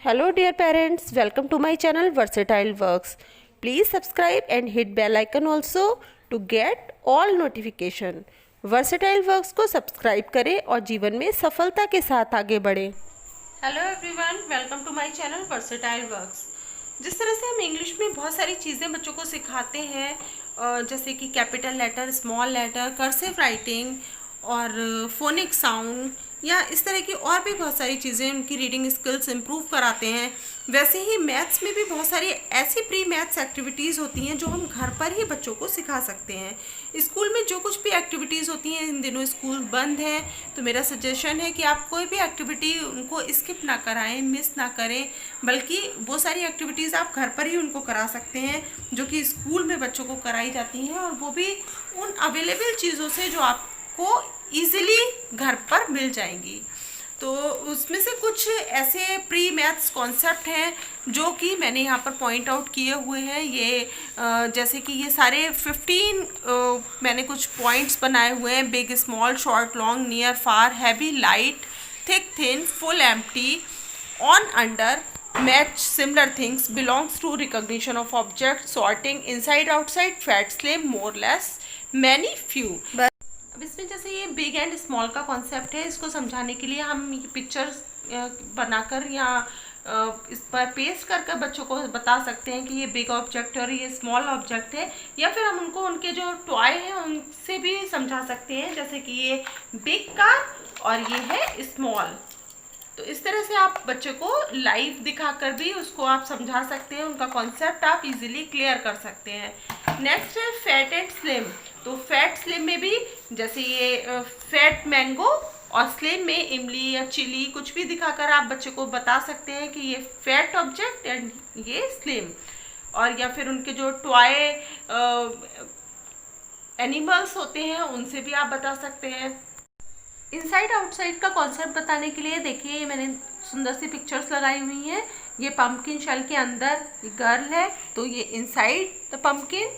Hello dear parents, welcome to my channel Versatile Works. Please subscribe and hit bell icon also to get all notification. Versatile Works को subscribe करें और जीवन में सफलता के साथ आगे बढ़ें। Hello everyone, welcome to my channel versatile works. जिस तरह से हम इंग्लिश में बहुत सारी चीज़ें बच्चों को सिखाते हैं, जैसे कि capital letter, small letter, cursive writing और फोनिक साउंड या इस तरह की और भी बहुत सारी चीज़ें उनकी रीडिंग स्किल्स इम्प्रूव कराते हैं, वैसे ही मैथ्स में भी बहुत सारी ऐसी प्री मैथ्स एक्टिविटीज़ होती हैं जो हम घर पर ही बच्चों को सिखा सकते हैं। स्कूल में जो कुछ भी एक्टिविटीज़ होती हैं, इन दिनों स्कूल बंद है, तो मेरा सजेशन है कि आप कोई भी एक्टिविटी उनको स्किप ना कराएं, मिस ना करें, बल्कि वो सारी एक्टिविटीज़ आप घर पर ही उनको करा सकते हैं जो कि स्कूल में बच्चों को कराई जाती हैं, और वो भी उन अवेलेबल चीज़ों से जो आपको ईज़िली घर पर मिल जाएंगी। तो उसमें से कुछ ऐसे प्री मैथ्स कॉन्सेप्ट हैं जो कि मैंने यहाँ पर पॉइंट आउट किए हुए हैं। ये जैसे कि ये सारे 15 मैंने कुछ पॉइंट्स बनाए हुए हैं। Big, small, short, long, near, far, heavy, light, thick, thin, full, empty, on, under, match, similar things, belongs to, recognition of object, sorting, inside, outside, fat, slim, more, less, many, few. अब इसमें जैसे ये big and small का concept है, इसको समझाने के लिए हम ये पिक्चर्स बनाकर या इस पर पेस्ट कर बच्चों को बता सकते हैं कि ये बिग ऑब्जेक्ट है और ये स्मॉल ऑब्जेक्ट है, या फिर हम उनको उनके जो टॉय हैं उनसे भी समझा सकते हैं, जैसे कि ये बिग कार और ये है स्मॉल। तो इस तरह से आप बच्चे को लाइव दिखाकर भी उसको आप समझा सकते हैं, उनका कॉन्सेप्ट आप इजीली क्लियर कर सकते हैं। नेक्स्ट है फैट एंड स्लिम। तो फैट स्लिम में भी जैसे ये फैट मैंगो और स्लिम में इमली या चिली कुछ भी दिखाकर आप बच्चे को बता सकते हैं कि ये फैट ऑब्जेक्ट एंड ये स्लिम। और या फिर उनके जो टॉय एनिमल्स होते हैं उनसे भी आप बता सकते हैं। इनसाइड आउटसाइड का कॉन्सेप्ट बताने के लिए देखिए, ये मैंने सुंदर सी पिक्चर्स लगाई हुई हैं। ये पंपकिन शेल के अंदर गर्ल है तो ये इनसाइड द पंपकिन,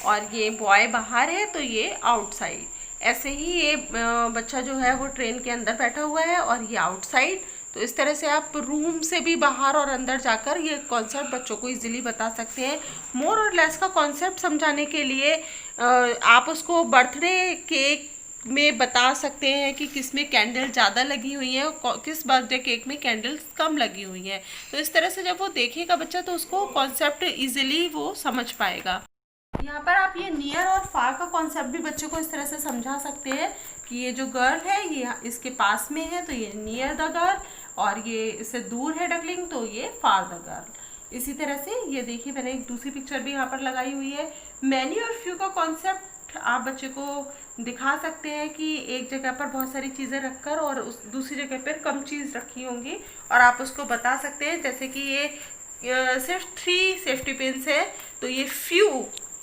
और ये बॉय बाहर है तो ये आउटसाइड। ऐसे ही ये बच्चा जो है वो ट्रेन के अंदर बैठा हुआ है और ये आउटसाइड। तो इस तरह से आप रूम से भी बाहर और अंदर जाकर ये कॉन्सेप्ट बच्चों को इजीली बता सकते हैं। मोर और लेस का कॉन्सेप्ट समझाने के लिए आप उसको बर्थडे केक में बता सकते हैं कि किस में कैंडल ज़्यादा लगी हुई है और किस बर्थडे केक में कैंडल्स कम लगी हुई हैं। तो इस तरह से जब वो देखेगा बच्चा तो उसको कॉन्सेप्ट इजीली वो समझ पाएगा। यहाँ पर आप ये नियर और फार का कॉन्सेप्ट भी बच्चों को इस तरह से समझा सकते हैं कि ये जो गर्ल है ये इसके पास में है तो ये नियर द गर्ल, और ये इससे दूर है डकलिंग तो ये फार द गर्ल। इसी तरह से ये देखिए, मैंने एक दूसरी पिक्चर भी यहाँ पर लगाई हुई है। मैनी और फ्यू का कॉन्सेप्ट आप बच्चे को दिखा सकते हैं कि एक जगह पर बहुत सारी चीज़ें रखकर और उस दूसरी जगह पर कम चीज़ रखी होंगी, और आप उसको बता सकते हैं, जैसे कि ये सिर्फ 3 सेफ्टी पिन्स है तो ये फ्यू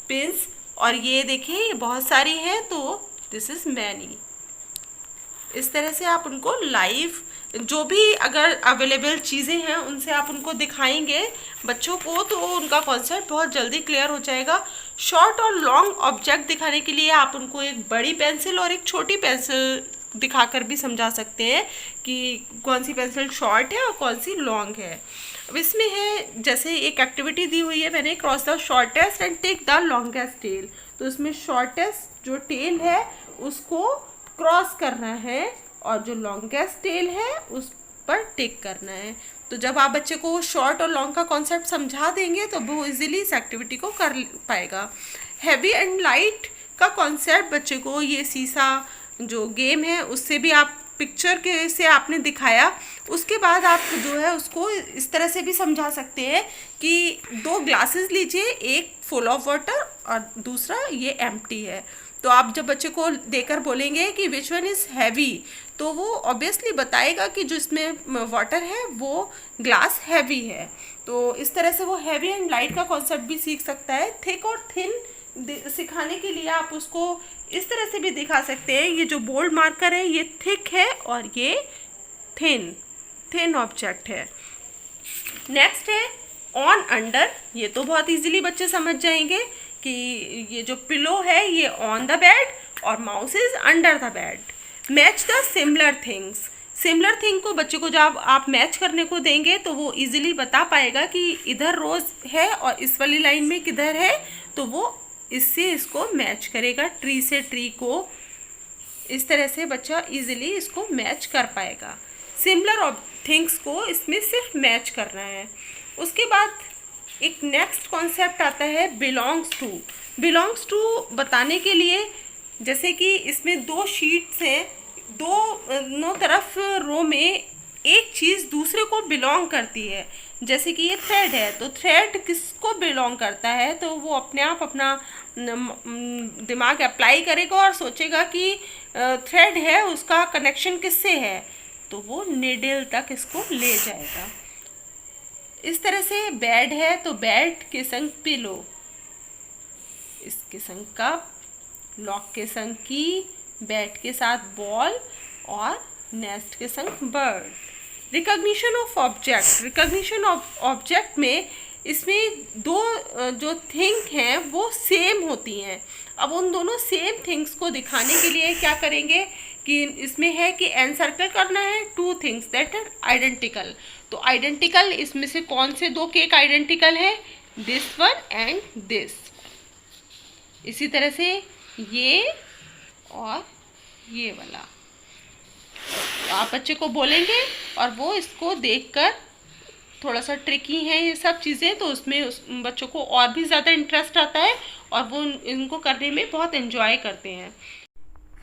पिन्स, और ये देखिए ये बहुत सारी हैं तो दिस इज़ मैनी। इस तरह से आप उनको लाइव जो भी अगर अवेलेबल चीज़ें हैं उनसे आप उनको दिखाएंगे बच्चों को, तो उनका कॉन्सेप्ट बहुत जल्दी क्लियर हो जाएगा। शॉर्ट और लॉन्ग ऑब्जेक्ट दिखाने के लिए आप उनको एक बड़ी पेंसिल और एक छोटी पेंसिल दिखाकर भी समझा सकते हैं कि कौन सी पेंसिल शॉर्ट है और कौन सी लॉन्ग है। अब इसमें है जैसे एक एक्टिविटी दी हुई है मैंने, cross the shortest and take the longest tail. तो इसमें शॉर्टेस्ट जो टेल है उसको क्रॉस करना है और जो लॉन्गेस्ट टेल है उस पर टिक करना है। तो जब आप बच्चे को शॉर्ट और लॉन्ग का कॉन्सेप्ट समझा देंगे तो वो इजीली इस एक्टिविटी को कर पाएगा। हैवी एंड लाइट का कॉन्सेप्ट बच्चे को ये सीसा जो गेम है उससे भी आप पिक्चर के से आपने दिखाया, उसके बाद आप जो है उसको इस तरह से भी समझा सकते हैं कि 2 ग्लासेस लीजिए, एक फुल ऑफ वाटर और दूसरा ये एम्प्टी है। तो आप जब बच्चे को देकर बोलेंगे कि विच वन इज़ हैवी, तो वो ऑब्वियसली बताएगा कि जो इसमें वाटर है वो ग्लास हैवी है। तो इस तरह से वो हैवी एंड लाइट का कॉन्सेप्ट भी सीख सकता है। थिक और थिन सिखाने के लिए आप उसको इस तरह से भी दिखा सकते हैं, ये जो बोल्ड मार्कर है ये थिक है और ये थिन ऑब्जेक्ट है। नेक्स्ट है ऑन अंडर। ये तो बहुत इजीली बच्चे समझ जाएंगे कि ये जो पिलो है ये ऑन द बेड और mouse is under the bed. Match the similar things. Similar thing को बच्चे को जब आप मैच करने को देंगे तो वो इजीली बता पाएगा कि इधर रोज है और इस वाली लाइन में किधर है, तो वो इससे इसको मैच करेगा। ट्री से ट्री को इस तरह से बच्चा इजीली इसको मैच कर पाएगा। सिमिलर थिंग्स को इसमें सिर्फ मैच करना है। उसके बाद एक नेक्स्ट कॉन्सेप्ट आता है बिलोंग्स टू। बिलोंग्स टू बताने के लिए, जैसे कि इसमें 2 शीट्स हैं, दोनों तरफ रो में एक चीज़ दूसरे को बिलोंग करती है। जैसे कि ये थ्रेड है, तो थ्रेड किसको बिलोंग करता है, तो वो अपने आप अपना दिमाग अप्लाई करेगा और सोचेगा कि थ्रेड है उसका कनेक्शन किससे है, तो वो निडल तक इसको ले जाएगा। इस तरह से बेड है तो बेड के संग पिलो, इसके संग कप, लॉक के संग की, बैट के साथ बॉल और नेस्ट के संग bird. Recognition of object. Recognition of object में इसमें 2 जो थिंग हैं वो सेम होती हैं। अब उन दोनों सेम थिंग्स को दिखाने के लिए क्या करेंगे कि इसमें है कि एनसर्कल करना है 2 थिंग्स दैट आर आइडेंटिकल। तो आइडेंटिकल, इसमें से कौन से 2 केक आइडेंटिकल है, दिस वन एंड दिस। इसी तरह से ये और ये वाला। तो आप बच्चे को बोलेंगे और वो इसको देखकर, थोड़ा सा ट्रिकी है ये सब चीज़ें, तो उसमें उस बच्चों को और भी ज़्यादा इंटरेस्ट आता है और वो इनको करने में बहुत एंजॉय करते हैं।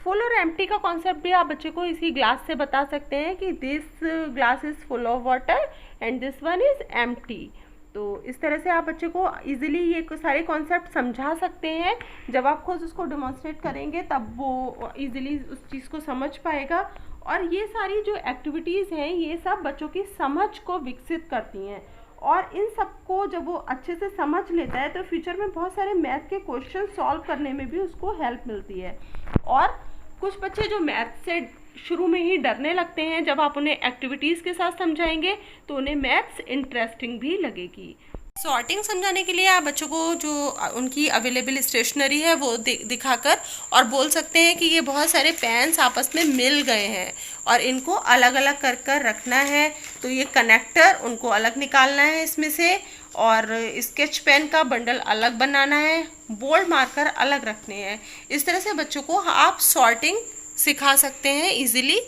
फुल और एम्प्टी का कॉन्सेप्ट भी आप बच्चे को इसी ग्लास से बता सकते हैं कि this glass is full of water and this one is empty. तो इस तरह से आप बच्चे को इजीली ये सारे कॉन्सेप्ट समझा सकते हैं। जब आप खुद उसको डेमोन्स्ट्रेट करेंगे तब वो इजीली उस चीज़ को समझ पाएगा। और ये सारी जो एक्टिविटीज़ हैं ये सब बच्चों की समझ को विकसित करती हैं, और इन सबको जब वो अच्छे से समझ लेता है तो फ्यूचर में बहुत सारे मैथ के क्वेश्चन सॉल्व करने में भी उसको हेल्प मिलती है। और कुछ बच्चे जो मैथ से शुरू में ही डरने लगते हैं, जब आप उन्हें एक्टिविटीज़ के साथ समझाएंगे तो उन्हें मैथ्स इंटरेस्टिंग भी लगेगी। सॉर्टिंग समझाने के लिए आप बच्चों को जो उनकी अवेलेबल स्टेशनरी है वो दिखाकर और बोल सकते हैं कि ये बहुत सारे पेन्स आपस में मिल गए हैं और इनको अलग अलग कर कर रखना है। तो ये कनेक्टर उनको अलग निकालना है इसमें से, और स्केच पेन का बंडल अलग बनाना है, बोल्ड मार्कर अलग रखने हैं। इस तरह से बच्चों को आप सॉर्टिंग सिखा सकते हैं इजीली,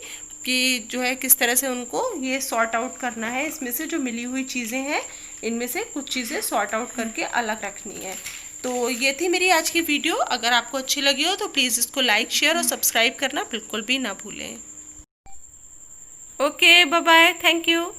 कि जो है किस तरह से उनको ये सॉर्ट आउट करना है। इसमें से जो मिली हुई चीज़ें हैं इनमें से कुछ चीज़ें सॉर्ट आउट करके अलग रखनी है। तो ये थी मेरी आज की वीडियो। अगर आपको अच्छी लगी हो तो प्लीज़ इसको लाइक, शेयर और सब्सक्राइब करना बिल्कुल भी ना भूलें। Okay, bye bye, thank you.